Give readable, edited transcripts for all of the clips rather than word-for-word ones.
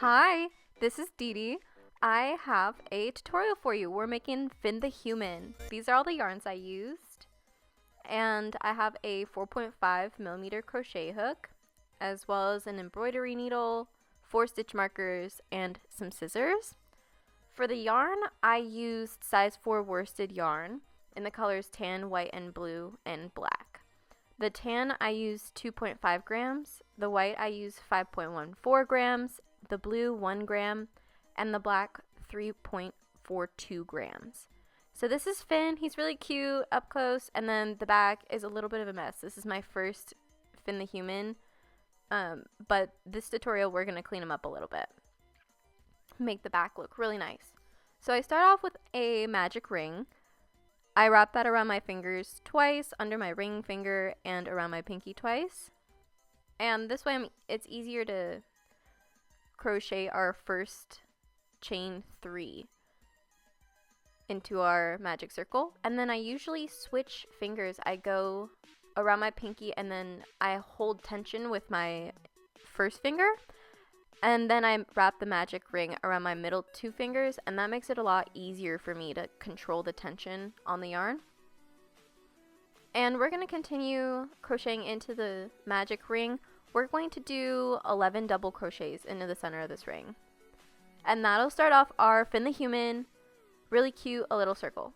Hi, this is Didi. I have a tutorial for you. We're making Finn the Human. These are all the yarns I used. And I have a 4.5mm crochet hook, as well as an embroidery needle, 4 stitch markers, and some scissors. For the yarn, I used size 4 worsted yarn in the colors tan, white, and blue, and black. The tan I used 2.5 grams, the white I used 5.14 grams, the blue 1 gram, and the black 3.42 grams. So this is Finn. He's really cute up close, and then the back is a little bit of a mess. This is my first Finn the Human, but this tutorial we're going to clean him up a little bit. Make the back look really nice. So I start off with a magic ring. I wrap that around my fingers twice, under my ring finger, and around my pinky twice. And this way it's easier to crochet our first chain 3 into our magic circle. And then I usually switch fingers. I go around my pinky and then I hold tension with my first finger. And then I wrap the magic ring around my middle 2 fingers, and that makes it a lot easier for me to control the tension on the yarn. And we're going to continue crocheting into the magic ring. We're going to do 11 double crochets into the center of this ring. And that'll start off our Finn the Human, really cute, a little circle.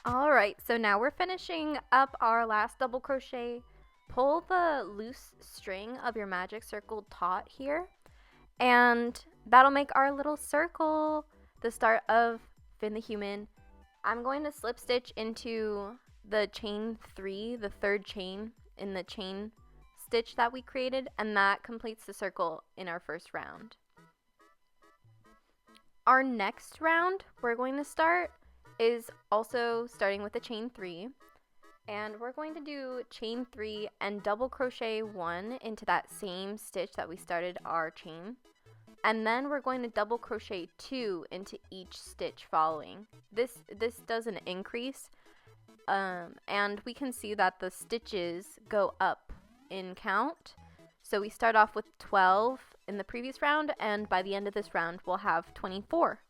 Alright, so now we're finishing up our last double crochet. Pull the loose string of your magic circle taut here, and that'll make our little circle the start of Finn the Human. I'm going to slip stitch into the chain 3, the third chain in the chain stitch that we created, and that completes the circle in our first round. Our next round we're going to start is also starting with the chain 3, and we're going to do chain 3 and double crochet 1 into that same stitch that we started our chain, and then we're going to double crochet 2 into each stitch following. This does an increase, and we can see that the stitches go up in count. So we start off with 12 in the previous round, and by the end of this round we'll have 24.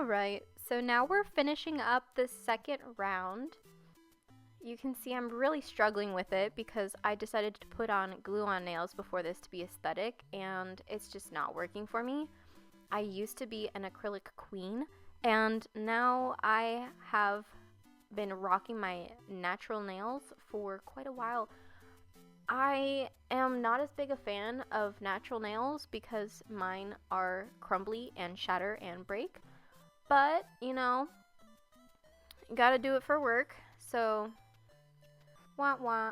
Alright, so now we're finishing up the second round. You can see I'm really struggling with it because I decided to put on glue on nails before this to be aesthetic, and it's just not working for me. I used to be an acrylic queen, and now I have been rocking my natural nails for quite a while. I am not as big a fan of natural nails because mine are crumbly and shatter and break, but you know, gotta do it for work, so wah wah.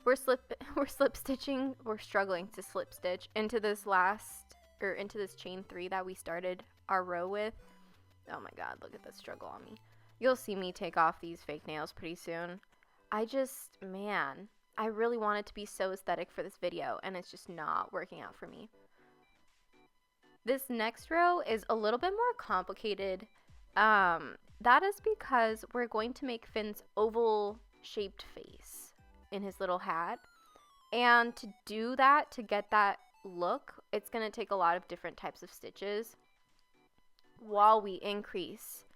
We're slip stitching. We're struggling to slip stitch into this into this chain 3 that we started our row with. Oh my god, look at the struggle on me. You'll see me take off these fake nails pretty soon. Man, I really want it to be so aesthetic for this video, and it's just not working out for me. This next row is a little bit more complicated. That is because we're going to make Finn's oval shaped face in his little hat. And to do that, to get that look, it's going to take a lot of different types of stitches while we increase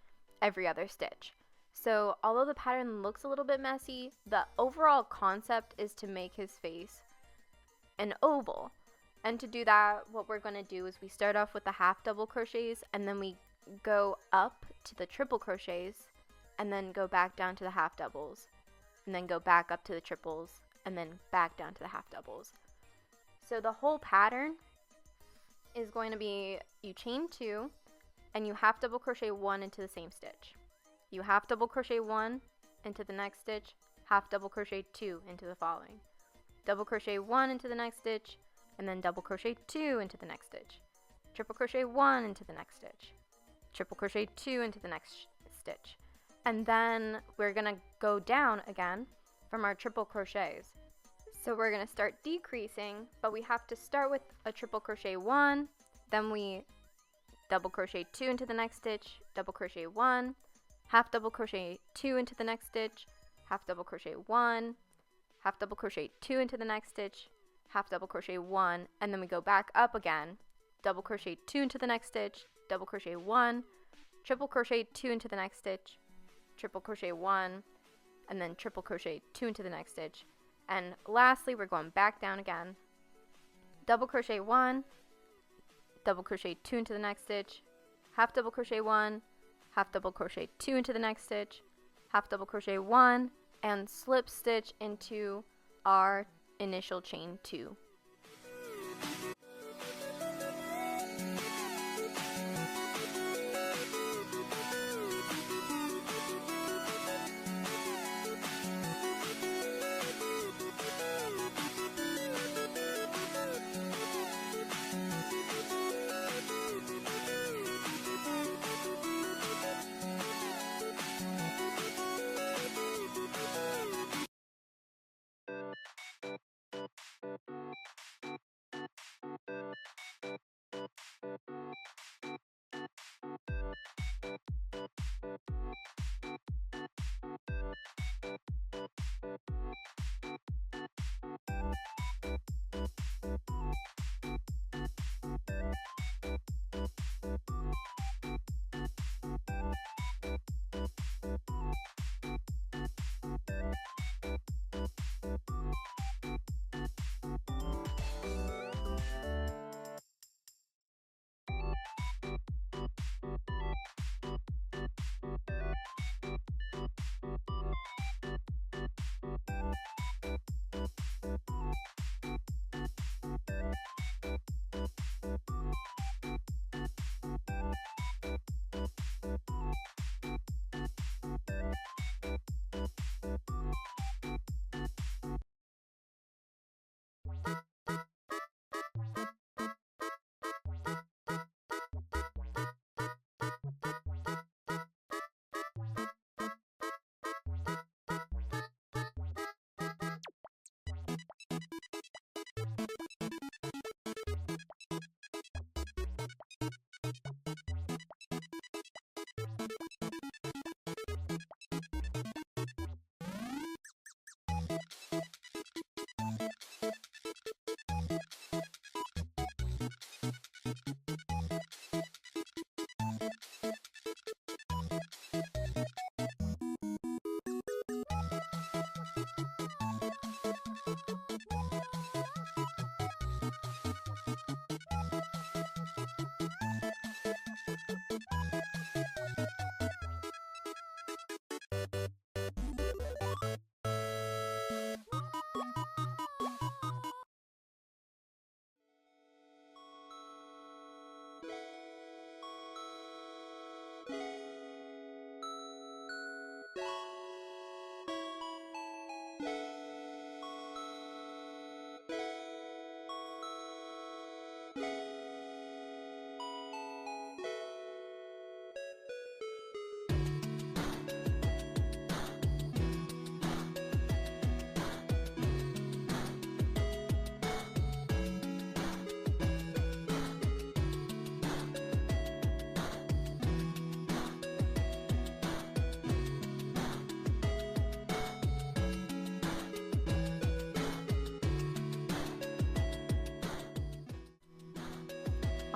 every other stitch. So although the pattern looks a little bit messy, the overall concept is to make his face an oval. And to do that, what we're going to do is we start off with the half double crochets, and then we go up to the triple crochets, and then go back down to the half doubles, and then go back up to the triples, and then back down to the half doubles. So the whole pattern is going to be you chain 2, and you half double crochet 1 into the same stitch. You half double crochet 1 into the next stitch, half double crochet 2 into the following. Double crochet 1 into the next stitch, and then double crochet 2 into the next stitch. Triple crochet 1 into the next stitch. Triple crochet 2 into the next stitch. And then we're going to go down again from our triple crochets. So we're going to start decreasing, but we have to start with a triple crochet 1, then we double crochet 2 into the next stitch, double crochet 1, half double crochet 2 into the next stitch, half double crochet 1, half double crochet 2 into the next stitch, half double crochet 1, and then we go back up again, double crochet 2 into the next stitch, double crochet 1, triple crochet 2 into the next stitch, triple crochet 1, and then triple crochet 2 into the next stitch. And lastly, we're going back down again, double crochet 1, double crochet 2 into the next stitch, half double crochet 1, half double crochet 2 into the next stitch, half double crochet 1, and slip stitch into our initial chain 2.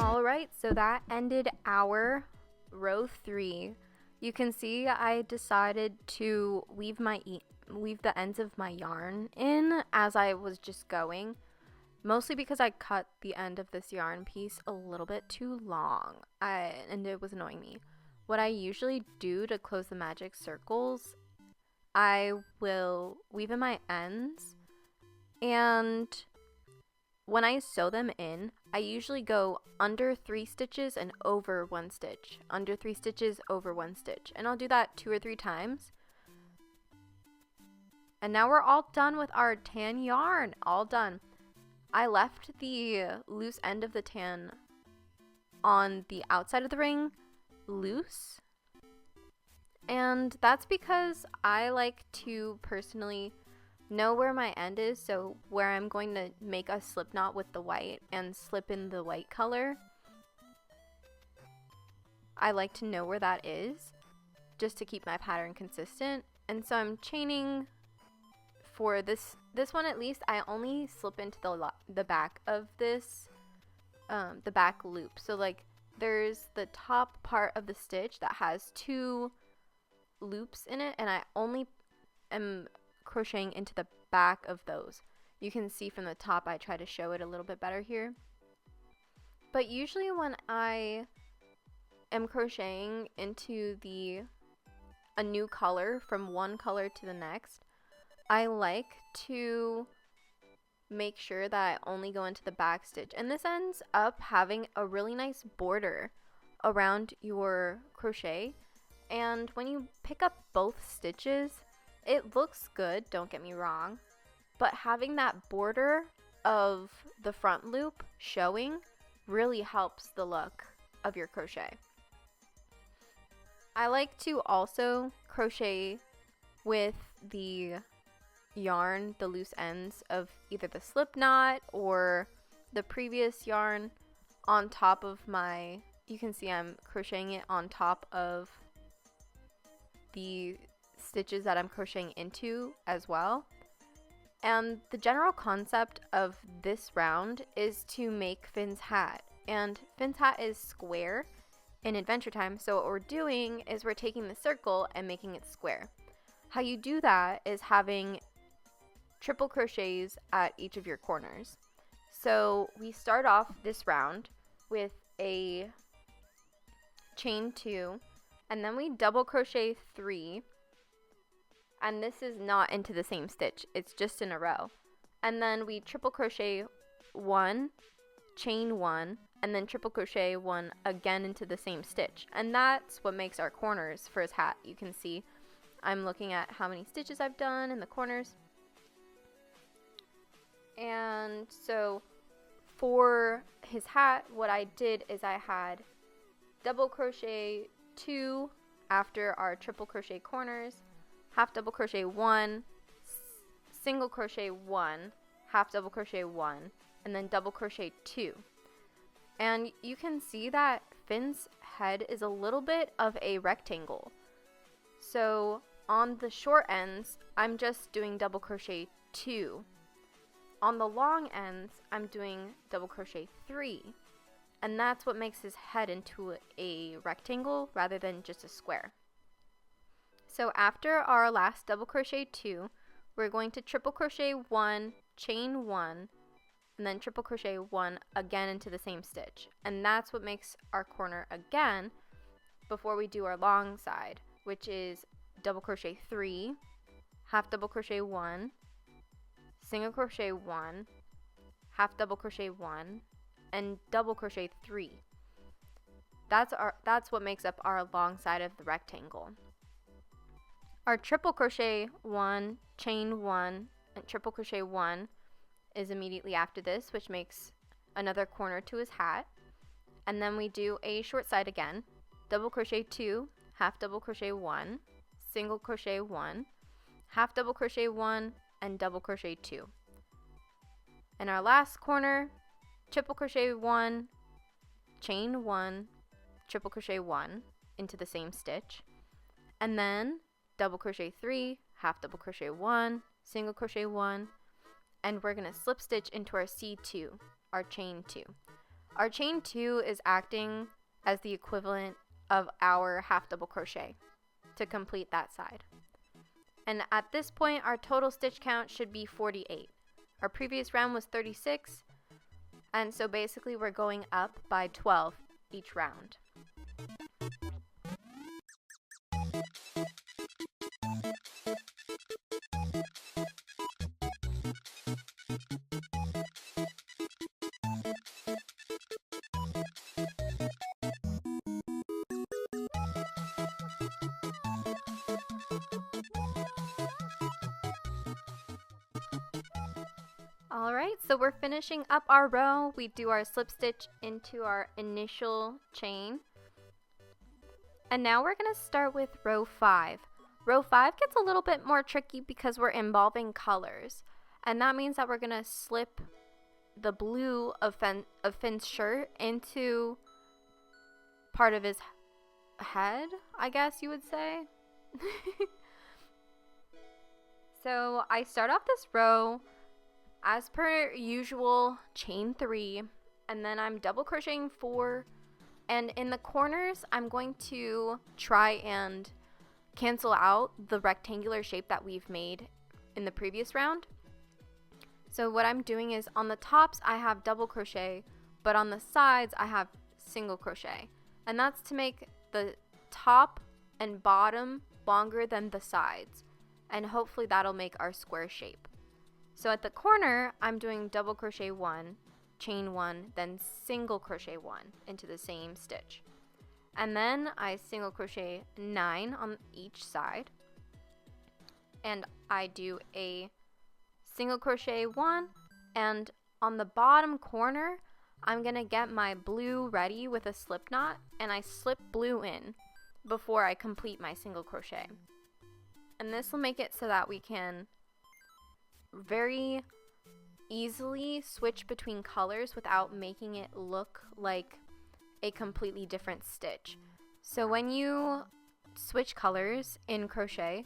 Alright, so that ended our row 3. You can see I decided to weave the ends of my yarn in as I was just going, mostly because I cut the end of this yarn piece a little bit too long, and it was annoying me. What I usually do to close the magic circles, I will weave in my ends, and when I sew them in, I usually go under 3 stitches and over 1 stitch, under 3 stitches, over 1 stitch, and I'll do that 2 or 3 times. And now we're all done with our tan yarn, all done. I left the loose end of the tan on the outside of the ring loose, and that's because I like to personally know where my end is, so where I'm going to make a slip knot with the white and slip in the white color, I like to know where that is just to keep my pattern consistent. And so I'm chaining for this one at least. I only slip into the back of this the back loop, so like there's the top part of the stitch that has 2 loops in it, and I only am crocheting into the back of those. You can see from the top, I try to show it a little bit better here. But usually when I am crocheting into a new color from one color to the next, I like to make sure that I only go into the back stitch, and this ends up having a really nice border around your crochet. And when you pick up both stitches, it looks good, don't get me wrong, but having that border of the front loop showing really helps the look of your crochet. I like to also crochet with the yarn, the loose ends of either the slip knot or the previous yarn on top of my, you can see I'm crocheting it on top of the stitches that I'm crocheting into as well. And the general concept of this round is to make Finn's hat, and Finn's hat is square in Adventure Time, so what we're doing is we're taking the circle and making it square. How you do that is having triple crochets at each of your corners. So we start off this round with a chain 2, and then we double crochet 3, and this is not into the same stitch, it's just in a row. And then we triple crochet 1, chain 1, and then triple crochet 1 again into the same stitch. And that's what makes our corners for his hat. You can see I'm looking at how many stitches I've done in the corners. And so for his hat, what I did is I had double crochet 2 after our triple crochet corners, half double crochet 1, single crochet 1, half double crochet 1, and then double crochet 2. And you can see that Finn's head is a little bit of a rectangle. So on the short ends, I'm just doing double crochet 2. On the long ends, I'm doing double crochet 3. And that's what makes his head into a rectangle rather than just a square. So after our last double crochet 2, we're going to triple crochet 1, chain 1, and then triple crochet 1 again into the same stitch. And that's what makes our corner again before we do our long side, which is double crochet 3, half double crochet 1, single crochet 1, half double crochet 1, and double crochet 3. That's what makes up our long side of the rectangle. Our triple crochet 1, chain 1, and triple crochet 1 is immediately after this, which makes another corner to his hat. And then we do a short side again, double crochet 2, half double crochet 1, single crochet 1, half double crochet 1, and double crochet 2. And our last corner, triple crochet 1, chain 1, triple crochet 1 into the same stitch, and then double crochet 3, half double crochet 1, single crochet 1, and we're going to slip stitch into our C2, our chain 2. Our chain 2 is acting as the equivalent of our half double crochet to complete that side. And at this point, our total stitch count should be 48. Our previous round was 36, and so basically we're going up by 12 each round. Alright, so we're finishing up our row. We do our slip stitch into our initial chain. And now we're going to start with row 5. Row 5 gets a little bit more tricky because we're involving colors. And that means that we're going to slip the blue of Finn's shirt into part of his head, I guess you would say. So I start off this row as per usual, chain 3, and then I'm double crocheting 4, and in the corners I'm going to try and cancel out the rectangular shape that we've made in the previous round. So what I'm doing is on the tops I have double crochet, but on the sides I have single crochet, and that's to make the top and bottom longer than the sides, and hopefully that'll make our square shape. So at the corner, I'm doing double crochet 1, chain 1, then single crochet 1 into the same stitch. And then I single crochet 9 on each side. And I do a single crochet 1, and on the bottom corner, I'm going to get my blue ready with a slip knot, and I slip blue in before I complete my single crochet. And this will make it so that we can very easily switch between colors without making it look like a completely different stitch. So when you switch colors in crochet,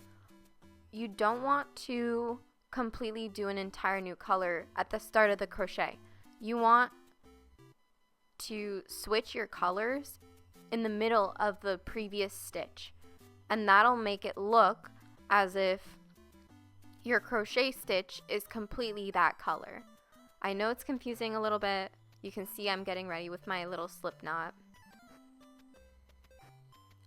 you don't want to completely do an entire new color at the start of the crochet. You want to switch your colors in the middle of the previous stitch, and that'll make it look as if your crochet stitch is completely that color. I know it's confusing a little bit. You can see I'm getting ready with my little slip knot.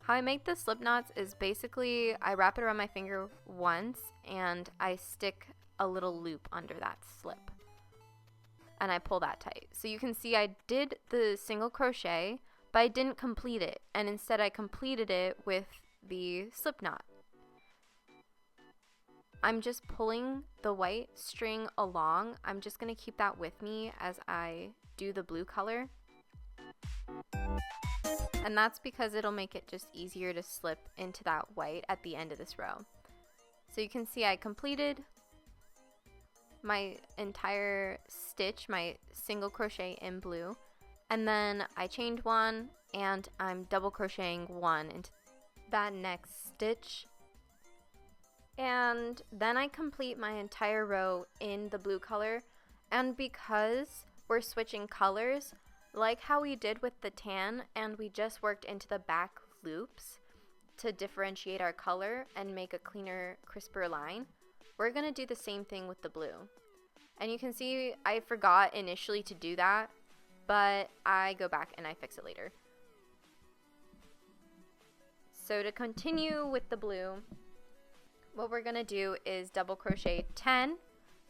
How I make the slip knots is basically I wrap it around my finger once and I stick a little loop under that slip and I pull that tight. So you can see I did the single crochet, but I didn't complete it, and instead I completed it with the slip knot. I'm just pulling the white string along. I'm just going to keep that with me as I do the blue color. And that's because it'll make it just easier to slip into that white at the end of this row. So you can see I completed my entire stitch, my single crochet in blue. And then I chained 1 and I'm double crocheting 1 into that next stitch. And then I complete my entire row in the blue color, and because we're switching colors, like how we did with the tan and we just worked into the back loops to differentiate our color and make a cleaner, crisper line, we're going to do the same thing with the blue. And you can see I forgot initially to do that, but I go back and I fix it later. So to continue with the blue, what we're going to do is double crochet 10,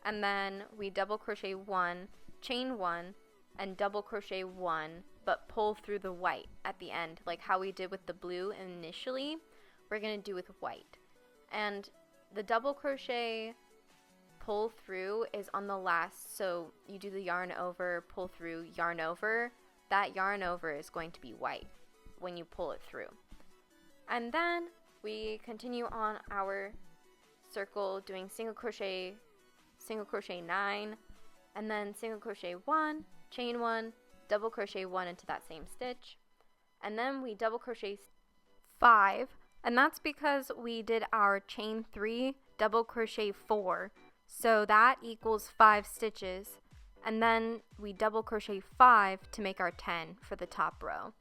and then we double crochet 1, chain 1, and double crochet 1 but pull through the white at the end, like how we did with the blue initially. We're going to do with white. And the double crochet pull through is on the last, so you do the yarn over, pull through, yarn over. That yarn over is going to be white when you pull it through. And then we continue on our circle doing single crochet 9, and then single crochet 1, chain 1, double crochet 1 into that same stitch, and then we double crochet 5, and that's because we did our chain 3, double crochet 4, so that equals 5 stitches, and then we double crochet 5 to make our 10 for the top row.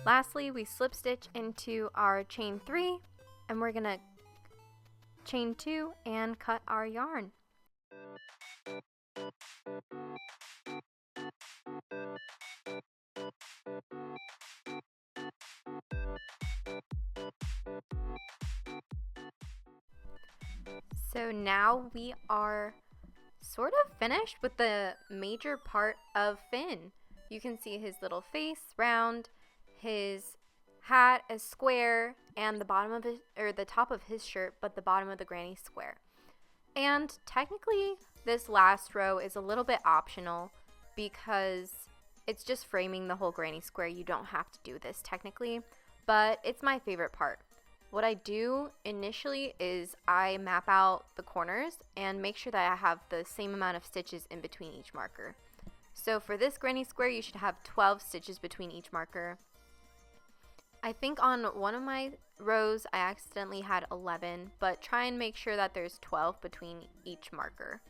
Lastly, we slip stitch into our chain 3, and we're gonna chain 2 and cut our yarn. So now we are sort of finished with the major part of Finn. You can see his little face round, his hat is square, and the bottom of his, or the top of his shirt, but the bottom of the granny square. And technically, this last row is a little bit optional because it's just framing the whole granny square. You don't have to do this technically, but it's my favorite part. What I do initially is I map out the corners and make sure that I have the same amount of stitches in between each marker. So for this granny square, you should have 12 stitches between each marker. I think on one of my rows, I accidentally had 11, but try and make sure that there's 12 between each marker.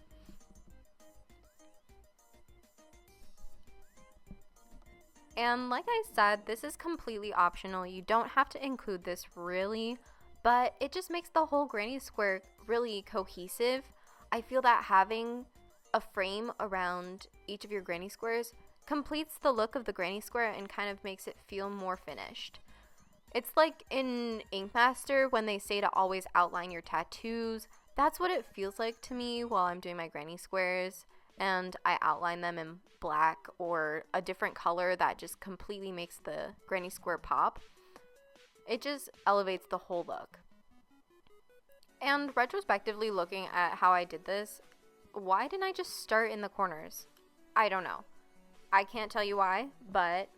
And like I said, this is completely optional. You don't have to include this really, but it just makes the whole granny square really cohesive. I feel that having a frame around each of your granny squares completes the look of the granny square and kind of makes it feel more finished. It's like in Ink Master when they say to always outline your tattoos. That's what it feels like to me while I'm doing my granny squares, and I outline them in black or a different color that just completely makes the granny square pop. It just elevates the whole look. And retrospectively looking at how I did this, why didn't I just start in the corners? I don't know. I can't tell you why, but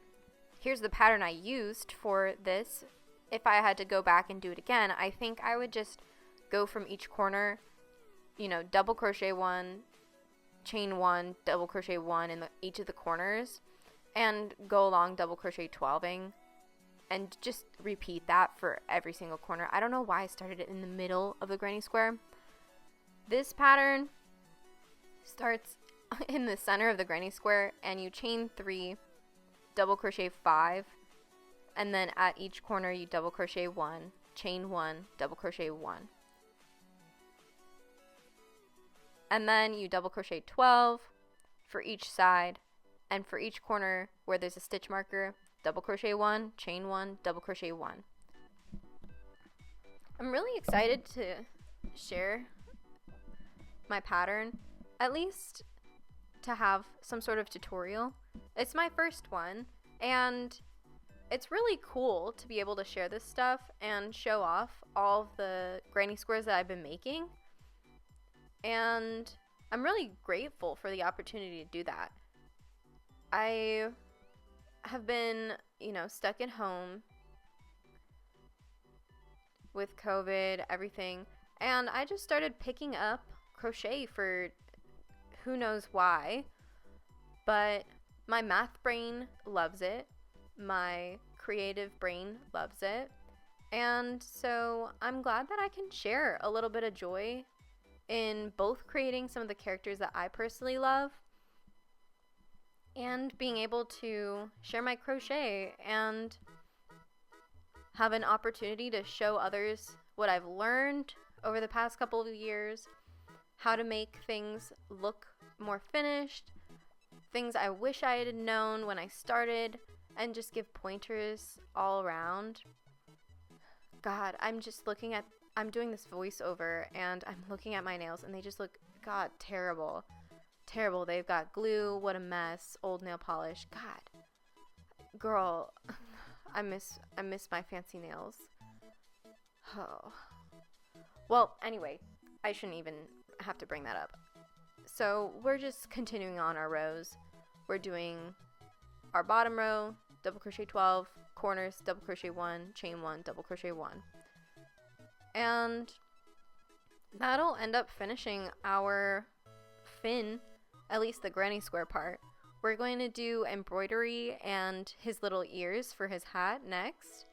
here's the pattern I used for this. If I had to go back and do it again, I think I would just go from each corner, you know, double crochet one, chain one, double crochet one in each of the corners, and go along double crochet 12ing, and just repeat that for every single corner. I don't know why I started it in the middle of the granny square. This pattern starts in the center of the granny square, and you chain 3, double crochet 5, and then at each corner you double crochet 1, chain 1, double crochet 1, and then you double crochet 12 for each side, and for each corner where there's a stitch marker, double crochet 1, chain 1, double crochet 1. I'm really excited to share my pattern, at least to have some sort of tutorial. It's my first one, and it's really cool to be able to share this stuff and show off all of the granny squares that I've been making. And I'm really grateful for the opportunity to do that. I have been, stuck at home with COVID, everything, and I just started picking up crochet for who knows why, but my math brain loves it, my creative brain loves it, and so I'm glad that I can share a little bit of joy in both creating some of the characters that I personally love and being able to share my crochet and have an opportunity to show others what I've learned over the past couple of years, how to make things look more finished, things I wish I had known when I started, and just give pointers all around. God, I'm doing this voiceover and I'm looking at my nails and they just look, God, terrible. Terrible. They've got glue. What a mess. Old nail polish. God. Girl, I miss my fancy nails. Oh. Well, anyway, I shouldn't even have to bring that up. So we're just continuing on our rows. We're doing our bottom row, double crochet 12, corners, double crochet 1, chain 1, double crochet 1. And that'll end up finishing our fin, at least the granny square part. We're going to do embroidery and his little ears for his hat next.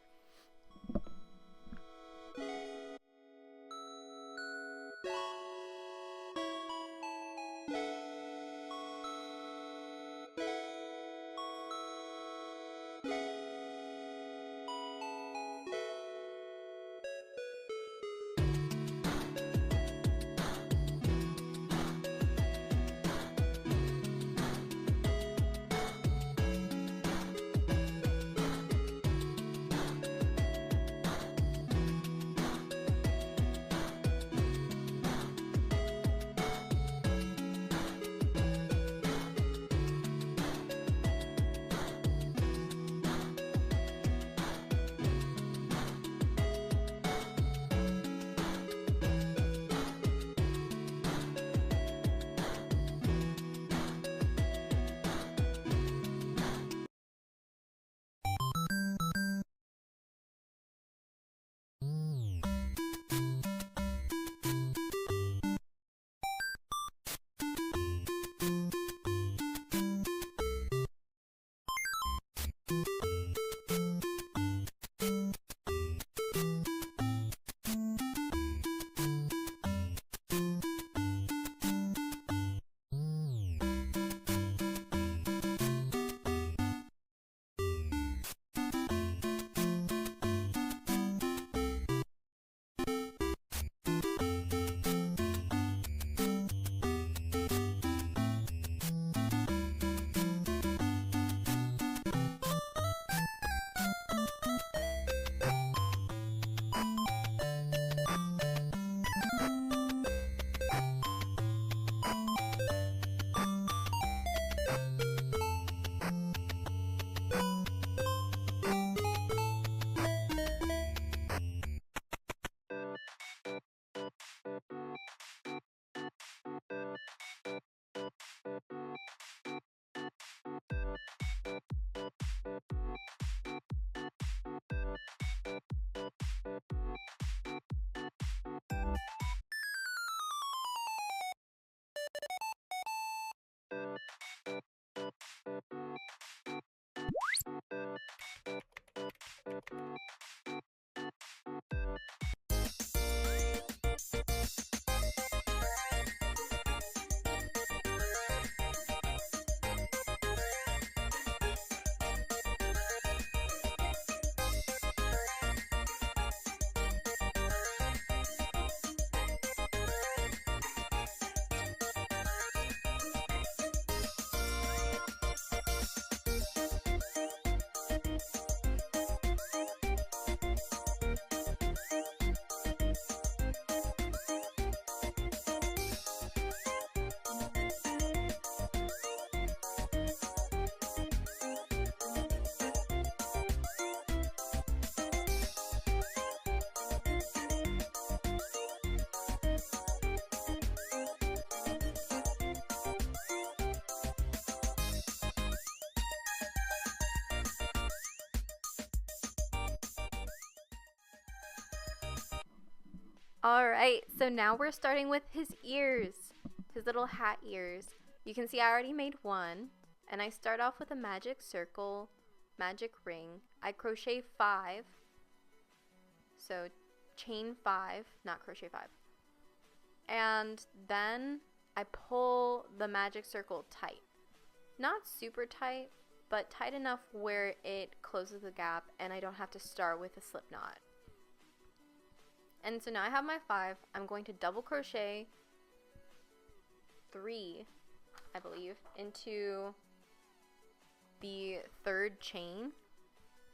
Alright, so now we're starting with his ears, his little hat ears. You can see I already made one, and I start off with a magic circle, magic ring. I crochet 5, so chain 5, not crochet 5. And then I pull the magic circle tight. Not super tight, but tight enough where it closes the gap and I don't have to start with a slip knot. And so now I have my 5. I'm going to double crochet 3, I believe, into the 3rd chain.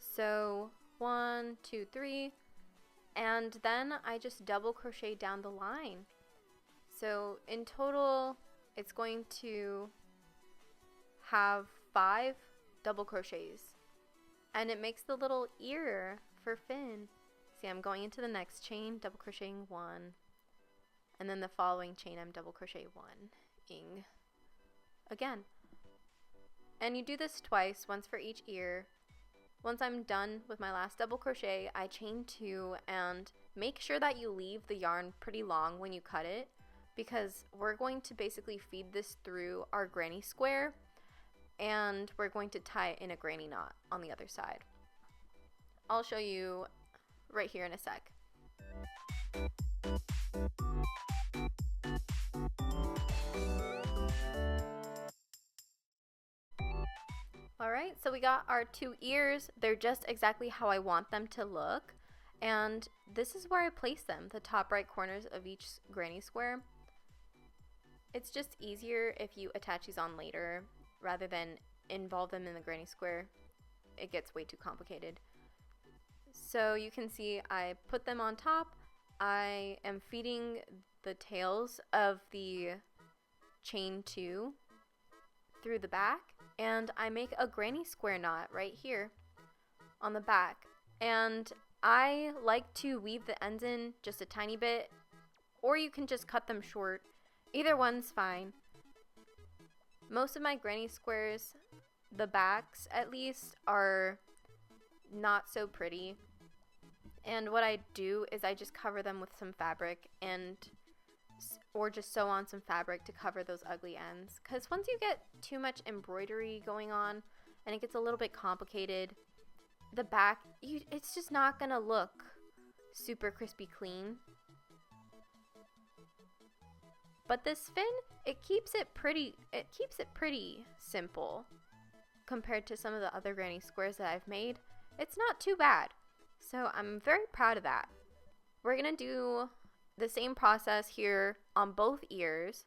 So 1, 2, 3, and then I just double crochet down the line. So in total, it's going to have 5 double crochets, and it makes the little ear for Finn. See, I'm going into the next chain, double crocheting 1, and then the following chain I'm double crochet 1-ing again. And you do this twice, once for each ear. Once I'm done with my last double crochet, I chain 2 and make sure that you leave the yarn pretty long when you cut it, because we're going to basically feed this through our granny square, and we're going to tie it in a granny knot on the other side. I'll show you right here in a sec. Alright, so we got our 2 ears. They're just exactly how I want them to look, and this is where I place them, the top right corners of each granny square. It's just easier if you attach these on later rather than involve them in the granny square. It gets way too complicated. So you can see I put them on top. I am feeding the tails of the chain 2 through the back, and I make a granny square knot right here on the back. And I like to weave the ends in just a tiny bit, or you can just cut them short. Either one's fine. Most of my granny squares, the backs at least, are not so pretty. And what I do is I just cover them with some fabric, or just sew on some fabric to cover those ugly ends. Because once you get too much embroidery going on, and it gets a little bit complicated. The back, it's just not gonna look super crispy clean. But this fin, it keeps it pretty simple compared to some of the other granny squares that I've made. It's not too bad. So I'm very proud of that. We're gonna do the same process here on both ears.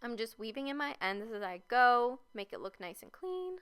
I'm just weaving in my ends as I go, make it look nice and clean.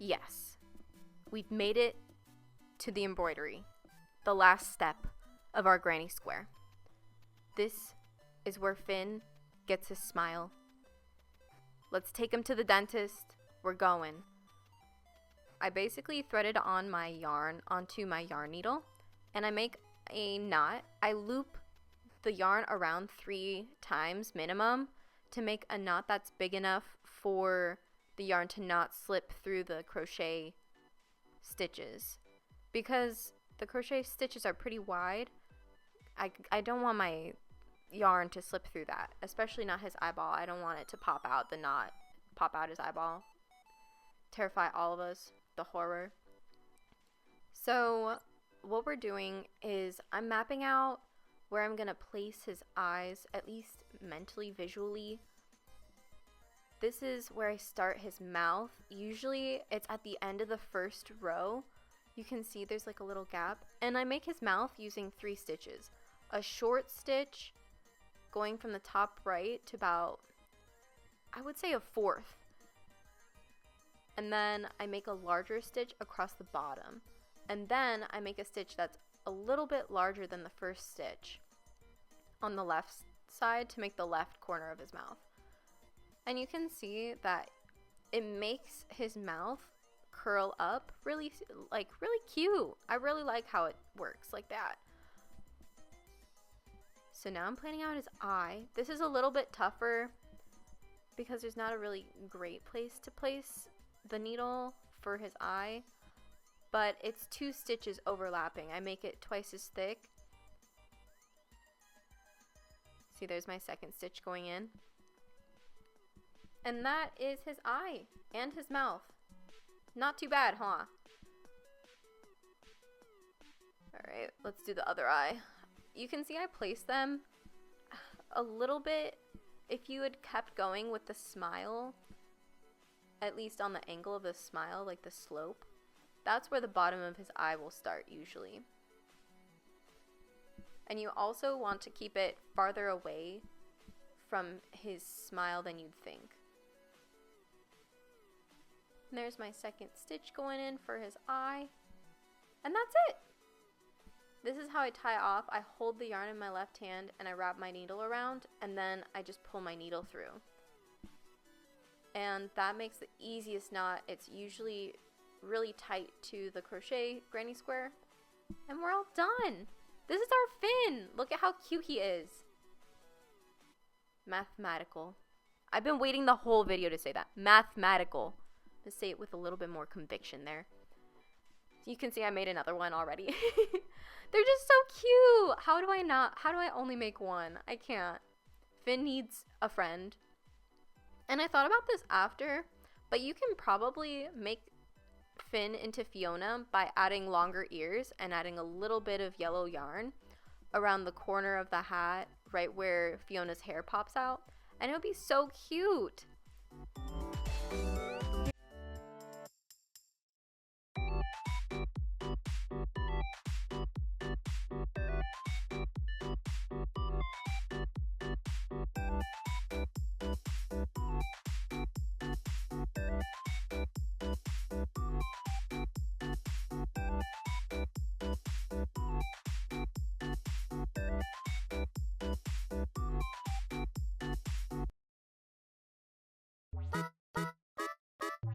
Yes, we've made it to the embroidery, the last step of our granny square. This is where Finn gets his smile. Let's take him to the dentist. We're going. I basically threaded on my yarn onto my yarn needle, and I make a knot. I loop the yarn around 3 times minimum to make a knot that's big enough for the yarn to not slip through the crochet stitches, because the crochet stitches are pretty wide. I don't want my yarn to slip through that, especially not his eyeball. I don't want it to pop out, the knot pop out his eyeball, terrify all of us, the horror. So what we're doing is I'm mapping out where I'm gonna place his eyes, at least mentally, visually. This is where I start his mouth. Usually it's at the end of the first row. You can see there's like a little gap, and I make his mouth using 3 stitches. A short stitch going from the top right to about, I would say, a 4th. And then I make a larger stitch across the bottom. And then I make a stitch that's a little bit larger than the first stitch on the left side to make the left corner of his mouth. And you can see that it makes his mouth curl up really cute. I really like how it works like that. So now I'm planning out his eye. This is a little bit tougher because there's not a really great place to place the needle for his eye, but it's 2 stitches overlapping. I make it twice as thick. See, there's my 2nd stitch going in. And that is his eye and his mouth. Not too bad, huh? Alright, let's do the other eye. You can see I placed them a little bit. If you had kept going with the smile, at least on the angle of the smile, like the slope, that's where the bottom of his eye will start usually. And you also want to keep it farther away from his smile than you'd think. And there's my 2nd stitch going in for his eye. And that's it! This is how I tie off. I hold the yarn in my left hand and I wrap my needle around, and then I just pull my needle through. and that makes the easiest knot. It's usually really tight to the crochet granny square, and we're all done. This is our Finn. Look at how cute he is. Mathematical. I've been waiting the whole video to say that. Mathematical. Let's say it with a little bit more conviction there. You can see I made another one already. They're just so cute. How do I only make one? I can't. Finn needs a friend. And I thought about this after, but you can probably make Finn into Fiona by adding longer ears and adding a little bit of yellow yarn around the corner of the hat, right where Fiona's hair pops out, and it would be so cute.